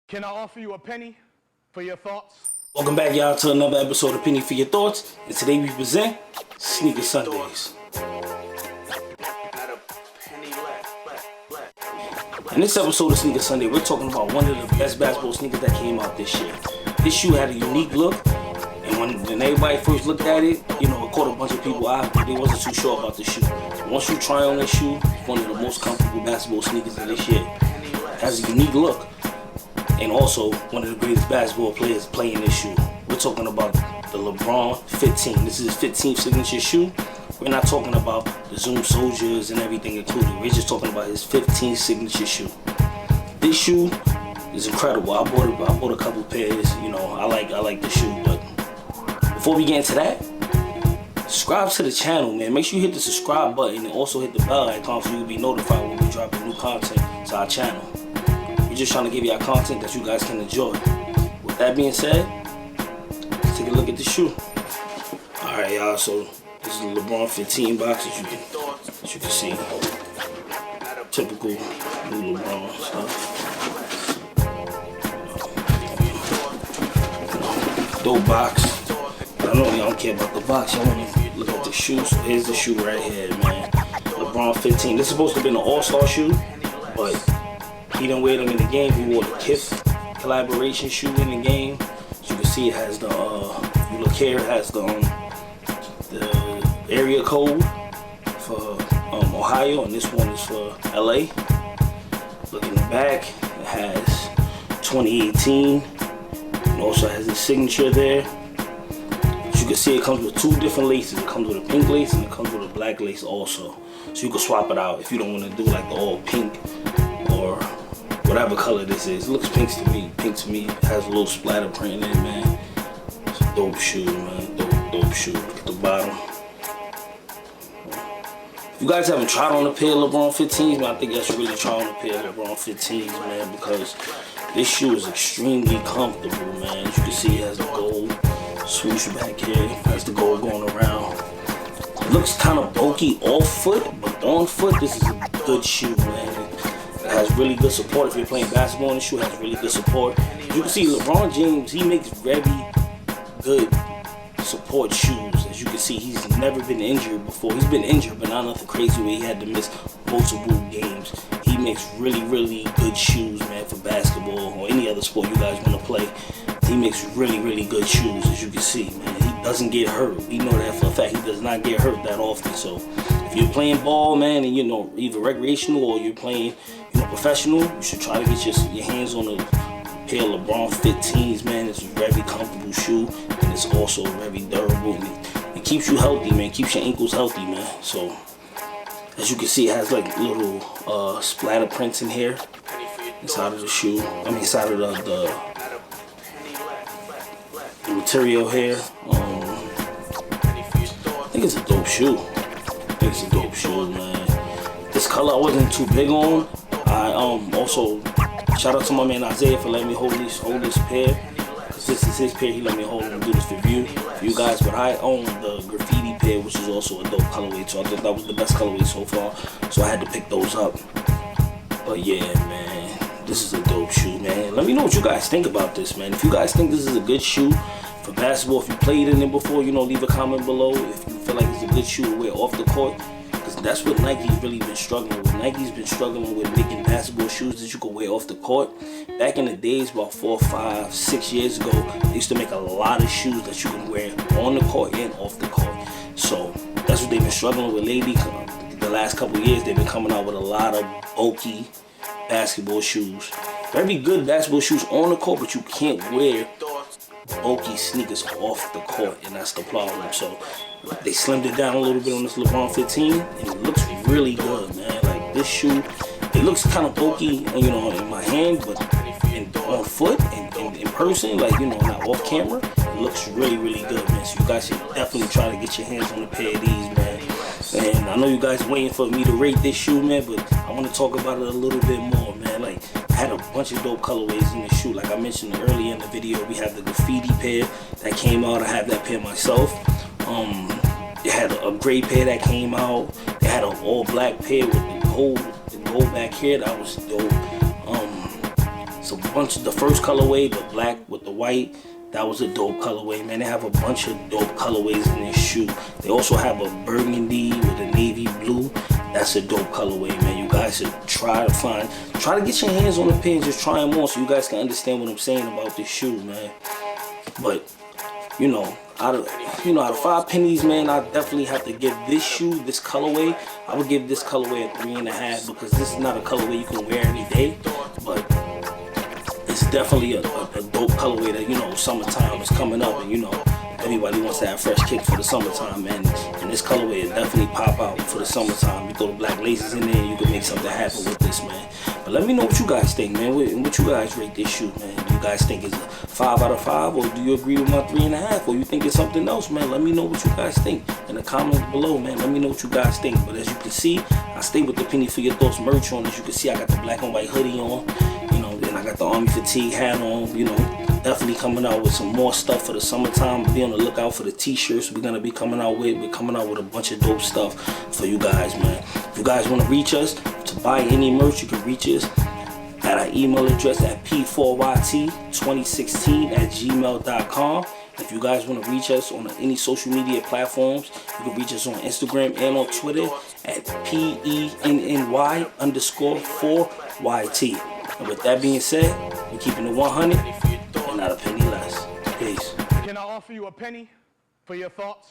Can I offer you a penny for your thoughts? Welcome back, y'all, to another episode of Penny for Your Thoughts. And today we present Sneaker Sundays. In this episode of Sneaker Sunday, we're talking about one of the best basketball sneakers that came out this year. This shoe had a unique look, and when everybody first looked at it, it caught a bunch of people out, but they wasn't too sure about the shoe. Once you try on this shoe, it's one of the most comfortable basketball sneakers of this year. It has a unique look. And also, one of the greatest basketball players playing this shoe. We're talking about the Lebron 15. This is his 15th signature shoe. We're not talking about the Zoom Soldiers and everything included. We're just talking about his 15th signature shoe. This shoe is incredible. I bought a couple pairs. I like the shoe. But before we get into that, subscribe to the channel, man. Make sure you hit the subscribe button and also hit the bell icon so you'll be notified when we drop new content to our channel. We're just trying to give y'all content that you guys can enjoy. With that being said, let's take a look at the shoe. Alright, y'all, so this is the LeBron 15 box as you can see. Typical new LeBron stuff. Dope box. I know y'all don't care about the box, y'all want to look at the shoe. So here's the shoe right here, man. LeBron 15. This is supposed to be an all-star shoe, but he didn't wear them in the game. He wore the Kith collaboration shoe in the game. As you can see, it has the, if you look here, it has the area code for Ohio, and this one is for LA. Look in the back, it has 2018. It also has his signature there. As you can see, it comes with two different laces. It comes with a pink lace and it comes with a black lace also. So you can swap it out if you don't want to do like the all pink or whatever color this is. It looks pink to me. Pink to me. It has a little splatter print in it, man. It's a dope shoe, man. Dope shoe. Look at the bottom. If you guys haven't tried on a pair of LeBron 15s, man, I think you should really try on a pair of LeBron 15s, man, because this shoe is extremely comfortable, man. As you can see, it has the gold swoosh back here. It has the gold going around. It looks kind of bulky off foot, but on foot, this is a good shoe, man. It has really good support. If you're playing basketball, the shoe has really good support. You can see LeBron James, he makes very good support shoes. As you can see, he's never been injured before. He's been injured, but not nothing crazy where he had to miss multiple games. He makes really good shoes, man, for basketball or any other sport you guys want to play. He makes really good shoes, as you can see, man. He doesn't get hurt. We know that for a fact. He does not get hurt that often. So if you're playing ball, man, and either recreational or you're playing professional, you should try to get your hands on a pair of LeBron 15s, man. It's a very comfortable shoe, and it's also very durable. And it keeps you healthy, man. Keeps your ankles healthy, man. So as you can see, it has like little splatter prints in here inside of the shoe. Inside of the material here. I think it's a dope shoe. Man. This color I wasn't too big on. I also shout out to my man Isaiah for letting me hold this pair. Cause this is his pair. He let me hold it and do this review for you guys. But I own the graffiti pair, which is also a dope colorway. So I thought that was the best colorway so far. So I had to pick those up. But yeah, man, this is a dope shoe, man. Let me know what you guys think about this, man. If you guys think this is a good shoe for basketball, if you played in it before, leave a comment below. If you feel like it's a good shoe to wear off the court. That's what Nike's really been struggling with. Nike's been struggling with making basketball shoes that you can wear off the court. Back in the days, about 4, 5, 6 years ago, they used to make a lot of shoes that you can wear on the court and off the court. So that's what they've been struggling with lately. The last couple years, they've been coming out with a lot of bulky basketball shoes. Very good basketball shoes on the court, but you can't wear bulky sneakers off the court, and that's the problem. So they slimmed it down a little bit on this LeBron 15, and it looks really good, man. Like this shoe, it looks kind of bulky, in my hand, but on foot and in person, not off camera, it looks really good, man. So you guys should definitely try to get your hands on a pair of these, man. And I know you guys waiting for me to rate this shoe, man, but I want to talk about it a little bit more, man. Like, I had a bunch of dope colorways in this shoe. Like I mentioned earlier in the video, we have the graffiti pair that came out. I have that pair myself. They had a gray pair that came out. They had an all black pair with the gold back here. That was dope. It's a bunch of the first colorway, the black with the white. That was a dope colorway, man. They have a bunch of dope colorways in this shoe. They also have a burgundy with a navy blue. That's a dope colorway, man. You guys should try to get your hands on the pair and just try them on so you guys can understand what I'm saying about this shoe, man. But you know, out of 5 pennies, man, I definitely have to give this shoe, this colorway, I would give this colorway a 3.5 because this is not a colorway you can wear every day, but it's definitely a dope colorway that, you know, summertime is coming up and, you know, everybody wants to have fresh kicks for the summertime, man. And this colorway will definitely pop out for the summertime. You throw the black laces in there, you can make something happen with this, man. But let me know what you guys think, man. What you guys rate this shoe, man? Do you guys think it's a 5 out of 5, or do you agree with my 3.5, or you think it's something else, man? Let me know what you guys think in the comments below, man. Let me know what you guys think. But as you can see, I stay with the Penny for Your Thoughts merch on. As you can see, I got the black and white hoodie on, you know, then I got the Army fatigue hat on, you know. Definitely coming out with some more stuff for the summertime. Be on the lookout for the t-shirts we're gonna be coming out with. We're coming out with a bunch of dope stuff for you guys, man. If you guys want to reach us to buy any merch, you can reach us at our email address at p4yt2016@gmail.com. If you guys want to reach us on any social media platforms, you can reach us on Instagram and on Twitter at PENNY_4YT. And with that being said, we're keeping it 100 and not a penny less. Peace. Can I offer you a penny for your thoughts?